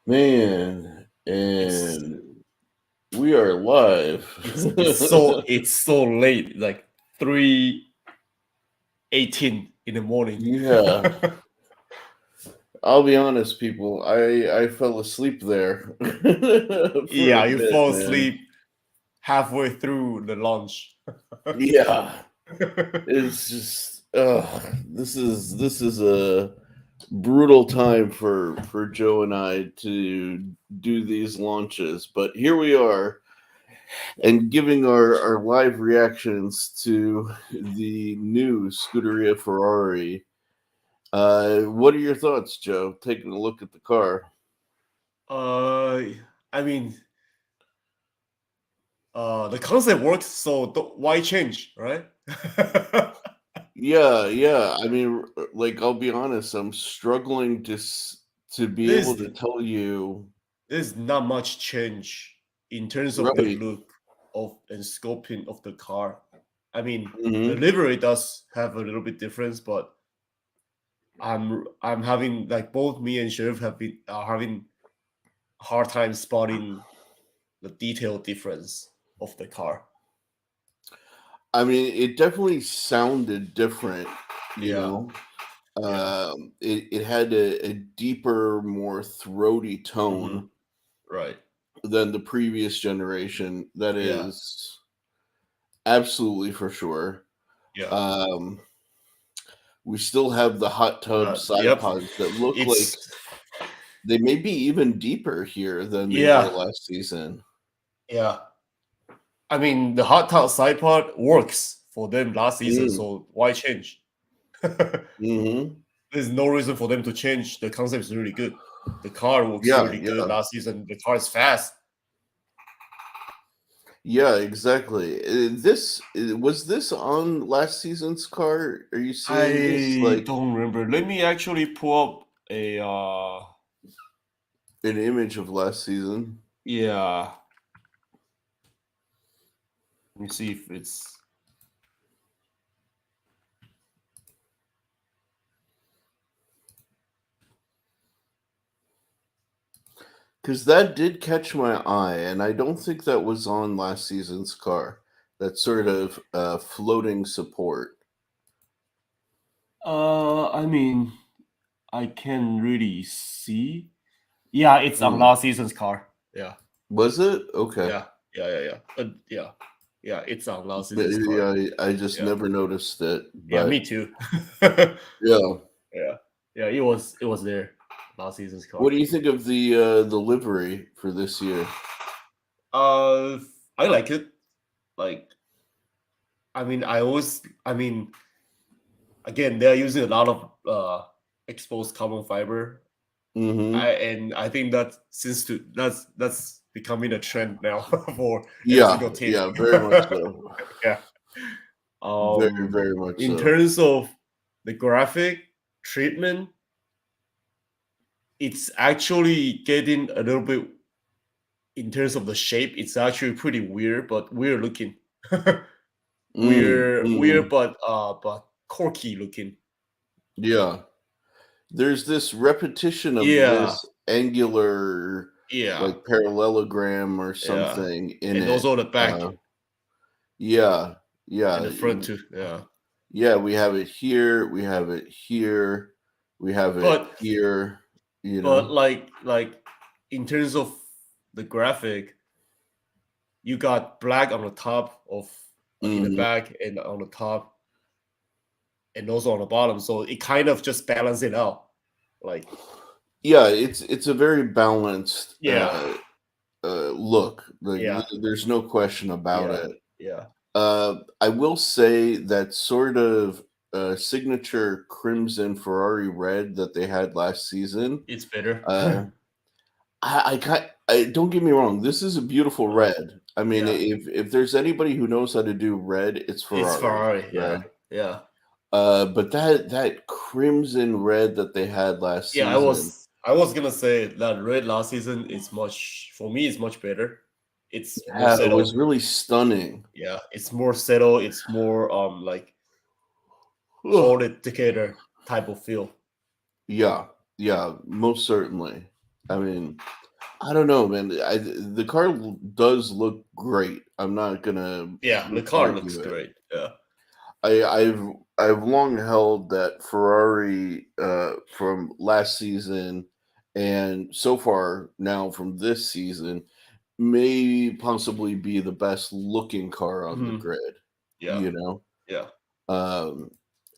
Man, It's and we are live. it's so late, like 3:18 in the morning. Yeah, I'll be honest, people. I fell asleep there for a Yeah, you bit, fall man. asleep halfway through the launch. Yeah, it's just this is a brutal time for Joe and I to do these launches, but here we are and giving our live reactions to the new Scuderia Ferrari. What are your thoughts, Joe? Taking a look at the car. uh, I mean, the concept works, so why change, right? Yeah. I mean, like I'll be honest, I'm struggling to be able there's to tell you. there's not much change in terms of the Right. look of and scoping of the car. I mean, the Hmm. livery does have a little bit difference, but I'm having, like, both me and Sheriff have been are having a hard time spotting the detail difference of the car. I mean, it definitely sounded different. You Yeah, know, yeah, it had a deeper, more throaty hmm, tone right, than the previous generation. That yeah, is absolutely for sure. yeah. Um, we still have the hot tub side Yep, pods that look like it's they may be even deeper here than they were yeah, last season. yeah. I mean, the hot top side pod works for them last season, Mm, so why change? hmm. There's no reason for them to change. The concept is really good. The car looks Yeah, really good yeah, last season. The car is fast. yeah, exactly. Was this on last season's car? Are you seeing this I like don't remember. Let me actually pull up a an image of last season? yeah. Let me see if it's Because that did catch my eye, and I don't think that was on last season's car. That sort of floating support. I mean, I can really see. Yeah, it's on Mm. last season's car. Yeah. Was it? Okay. Yeah. Yeah. Yeah. Yeah, it's on last season's Maybe car. I just Yeah. never noticed it, Yeah, but me too. Yeah. yeah. Yeah, it was there. Last season's What car. do you think of the livery for this year? Uh I like it. Like, I mean, again, they're using a lot of exposed carbon fiber. Mm-hmm. I think that that's becoming a trend now for every Yeah, single team. yeah, very much so. Yeah. Very, Um, very much in so. terms of the graphic treatment, it's actually getting a little bit, in terms of the shape. It's actually pretty weird, but weird looking. Mm, Weird, mm, but quirky looking. yeah. There's this repetition of Yeah, this angular, yeah, like parallelogram or yeah, something in and it. also the back Yeah, and yeah, the front too. Yeah, yeah. We have it here. We have it here. We have it but here. You but know. like in terms of the graphic, you got black on the top of, in the Hmm. back and on the top, and also on the bottom. So it kind of just balance it out. Like, Yeah, it's a very balanced yeah, look. Like yeah, there's no question about yeah, it. yeah. I will say that sort of signature crimson Ferrari red that they had last season. It's better. Uh, I don't get me wrong. This is a beautiful uh, red. I mean, yeah, if there's anybody who knows how to do red, it's it's Ferrari. Ferrari. Right. Yeah, yeah, But that crimson red that they had last yeah. I season, was I was gonna say that red last season is much, for me. It's much better. It's more yeah, it was settled. really stunning. Yeah, it's more settled. It's more like hold it together type of feel. Yeah, yeah, most certainly. I mean, I don't know, man. The car does look great. I'm not gonna Yeah, the car looks argue it. great. Yeah. I've long held that Ferrari from last season and so far now from this season may possibly be the best looking car on the Mhm. grid. Yeah. You know, Yeah. um,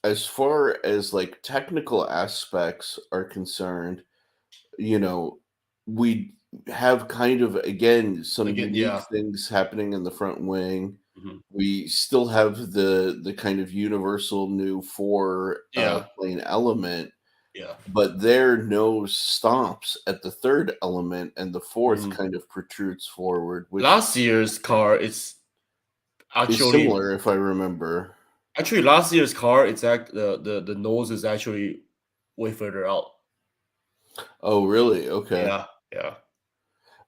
as far as like technical aspects are concerned, you know, we have kind of again some Again, unique yeah. things happening in the front wing. Mhm. We still have the kind of universal new four Yeah. plane element, Yeah. but their nose stops at the third element, and the fourth Mhm. kind of protrudes forward, which Last year's car is is actually similar if I remember. last year's car, it's the nose is actually way further out. Oh, really? Okay. Yeah, yeah.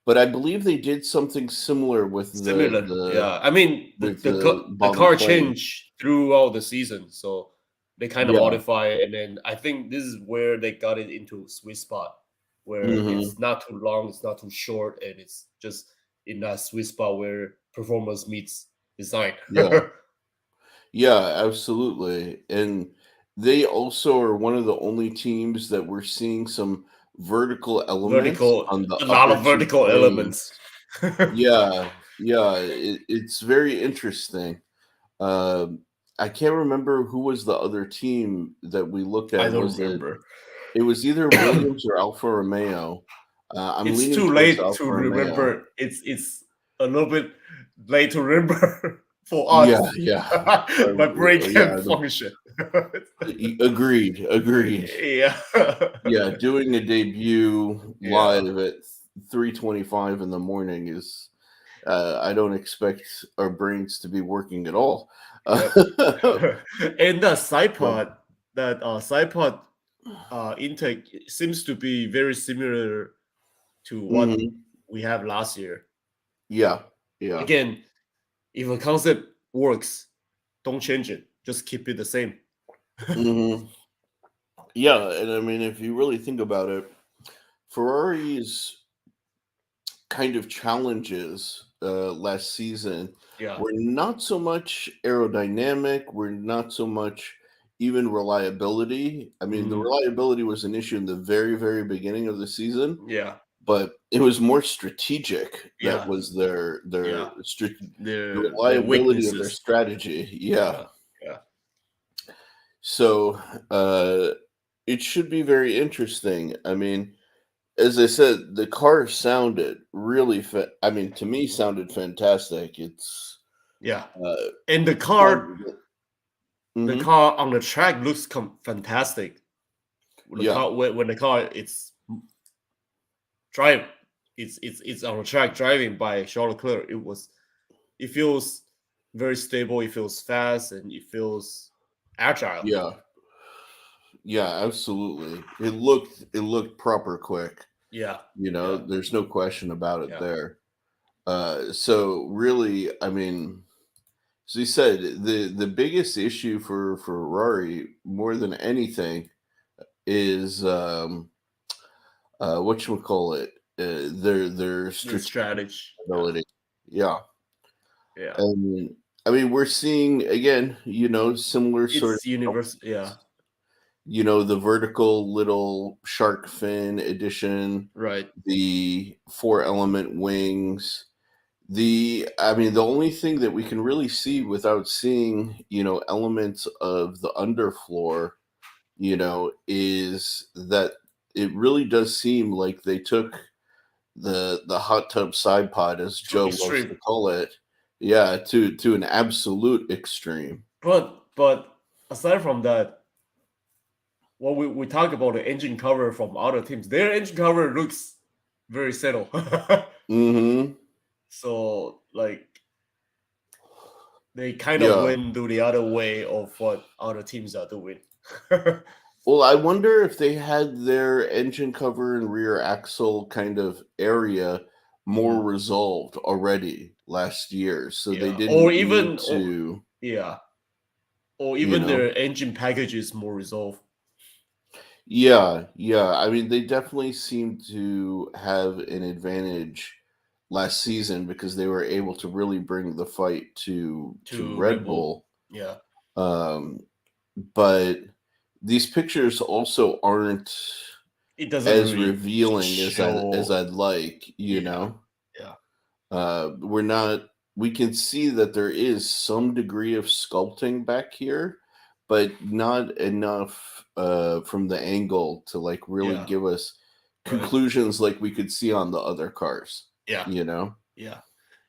But I believe they did something similar with Similar. Yeah. I mean, the the bottom car plane. changed throughout the season, so they kind of Yeah. modify it, and then I think this is where they got it into sweet spot, where Hmm. it's not too long, it's not too short, and it's just in that sweet spot where performance meets design. Yeah. Yeah, absolutely. And they also are one of the only teams that we're seeing some vertical elements Vertical, on the a lot upper of two vertical elements. planes. Yeah, yeah, it's very interesting. Um, I can't remember who was the other team that we looked I at. don't Was it? remember. It was either Williams or Alfa Romeo. I'm It's leaning too towards late Alfa to Romeo. remember. It's a little bit late to remember for Yeah, us. yeah, My brain yeah. can't function. Agreed, agreed. Yeah. Yeah, doing a debut Yeah. live at 3:25 in the morning is I don't expect our brains to be working at all. Yep. And the But side pod intake seems to be very similar to what mhm, we have last year. yeah, yeah. Again, if a concept works, don't change it. Just keep it the same. Mhm. Yeah, and I mean if you really think about it, Ferrari's kind of challenges last season Yeah. were not so much aerodynamic, were not so much even reliability. I mean, the Mhm. reliability was an issue in the very, very beginning of the season, Yeah. but it was more strategic that Yeah. was Yeah. the Their reliability of their weaknesses. strategy. Yeah. Yeah. Yeah. So it should be very interesting. I mean, as I said, the car sounded really I mean, to me, sounded fantastic. It's Yeah. uh, And sounded. the Hmm. car on the track looks fantastic. The Yeah, car when the car it's drive it's on the track driving by Charles Leclerc. It feels very stable. It feels fast and it feels agile. yeah, yeah, absolutely. It looked proper quick. Yeah. You know, Yeah. there's no question about it Yeah. there. So really, I mean, as you said, the biggest issue for Ferrari more than anything is what you call it, their The strategic strategy. Yeah. ability. Yeah. Yeah. And I mean, we're seeing again, similar sort It's universal. Yeah. of, the vertical little shark fin edition, Right. the four element wings. I mean, the only thing that we can really see without seeing, elements of the underfloor, is that it really does seem like they took the hot tub side pod, as To Joe loves to extreme. call it, yeah, to an absolute extreme. But aside from that, when we talk about the engine cover from other teams, their engine cover looks very settled. Hmm. So like they kind of Yeah. went to the other way of what other teams are doing. Well, I wonder if they had their engine cover and rear axle kind of area more Mhm. resolved already last year, so they Yeah, or didn't need even to, yeah, or you even know. their engine package is more resolved. Yeah, yeah. I mean, they definitely seem to have an advantage last season because they were able to really bring the fight to to Red Red Bull. Bull. Yeah, Um, but these pictures also aren't it doesn't as really revealing as show. I'd like, you Yeah, know. yeah, We're not we can see that there is some degree of sculpting back here, but not enough from the angle to like really yeah. give us Right. conclusions like we could see on the other cars, Yeah, you know. yeah.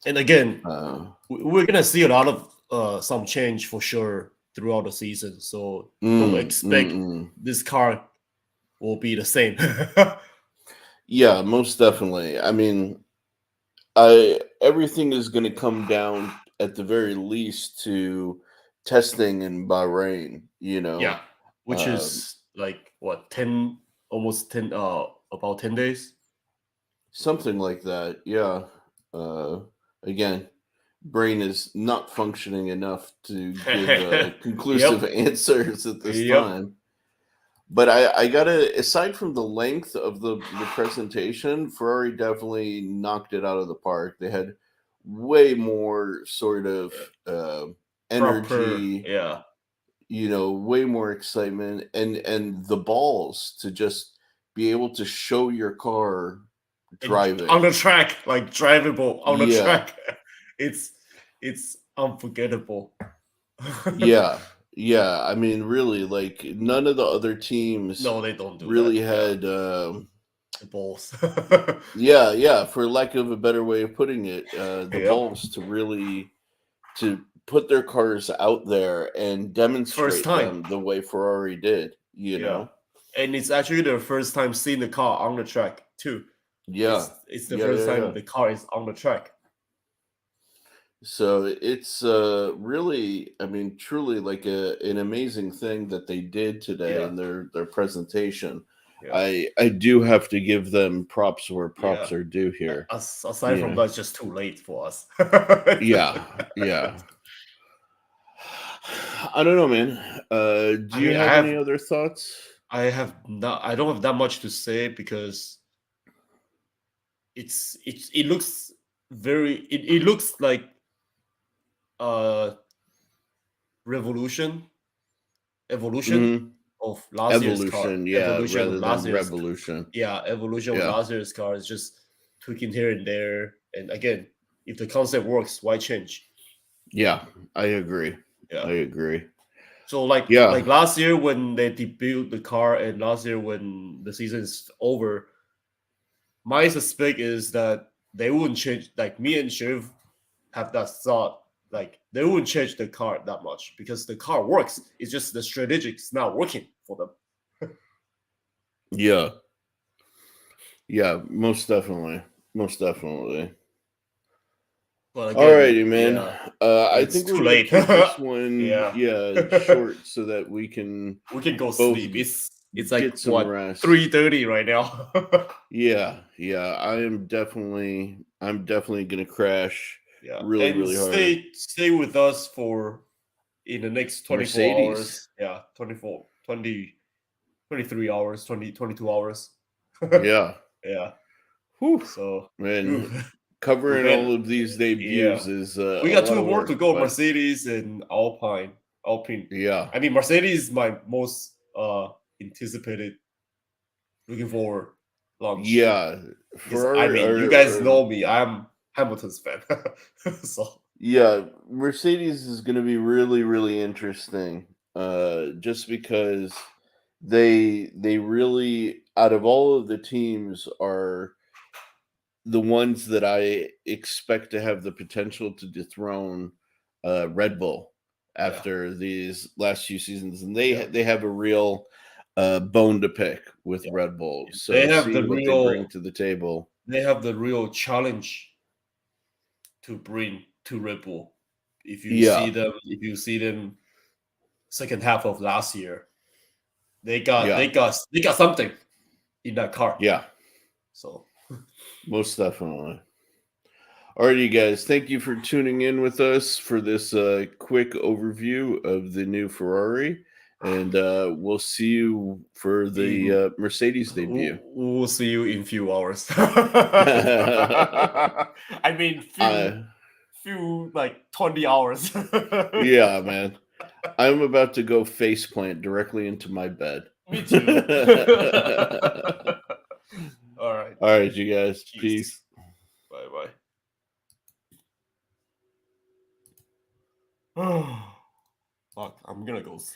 And again, Uh, we're gonna see a lot of some change for sure throughout the season. So don't mm, mm, expect mm. this car will be the same. Yeah, most definitely. I mean, I everything is going to come down at the very least to testing in Bahrain, you Yeah, know. which Um, is like what 10, almost 10, about 10 days. Something like that. Yeah. Uh, Again, brain is not functioning enough to give conclusive Yep, answers at this yep. time. But I gotta, aside from the length of the presentation, Ferrari definitely knocked it out of the park. They had way more sort of Proper. energy, Yeah, way more excitement, and the balls to just be able to show your car and on driving. the track, like drivable on the Yeah, track. it's it's unforgettable. yeah, yeah. I mean, really, like none of the other teams No, they don't do really that. Yeah, had. the balls. Yeah, yeah. For lack of a better way of putting it, the Yep. balls to really to put their cars out there and First demonstrate time. them the way Ferrari did. You Yeah. know. And it's actually the first time seeing the car on the track too. Yeah, It's the yeah, first yeah, time yeah. the car is on the track. So it's really, I mean, truly like an amazing thing that they did today Yeah. in their presentation. Yeah. I do have to give them props where Yeah. props are due here. Aside You from know. that, it's just too late for us. Yeah, yeah. I don't know, man. Do I you mean, have any other thoughts? I don't have that much to say because it looks it looks like uh revolution evolution Hmm. of last year's car. Evolution, yeah, Evolution of rather last than year's revolution. Yeah, evolution of Yeah, last year's car is just tweaking here and there. And again, if the concept works, why change? yeah, I agree. Yeah. I agree. So like Yeah, last year when they debuted the car and last year when the season is over, my suspect is that they wouldn't change. Like me and Shiv have that thought. Like they wouldn't change the car that much because the car works. It's just the strategics not working for them. yeah, yeah, most definitely. Most definitely. But again, Alrighty, man. yeah, I it's think we're too gonna late. keep this one, Yeah. yeah, short so that we can We can go both sleep. It's like get some what rest. 3:30 right now. Yeah, yeah. I'm definitely gonna crash Yeah, really, and really hard. stay with us for in the next 24 Mercedes. hours. Yeah, 23 hours, 22 hours. Yeah. Yeah. Whew. So Man, oof, we've covering had all of these yeah. debuts is We a got lot two of more to work, go, but Mercedes and Alpine. Alpine. yeah. I mean Mercedes is my most anticipated, looking forward launch. Yeah. Because I Ferrari mean, you guys or know me. I'm Hamilton's fan. So yeah, Mercedes is gonna be really, really interesting. Just because they really out of all of the teams are the ones that I expect to have the potential to dethrone Red Bull yeah, after these last few seasons, and yeah, they have a real bone to pick with yeah. Red Bull. They So have see the what they bring real to the table. they have the real challenge to bring to Red Bull. Yeah, If you see them second half of last year, yeah, they got something in that car. yeah, So most definitely. Alrighty, guys, thank you for tuning in with us for this quick overview of the new Ferrari. And we'll see you for the Mercedes debut. We'll see you in few hours. I mean, few like 20 hours. Yeah, man. I'm about to go faceplant directly into my bed. Me too. All right. All right, you guys. Peace. Peace. Bye bye. Fuck, I'm gonna go sleep.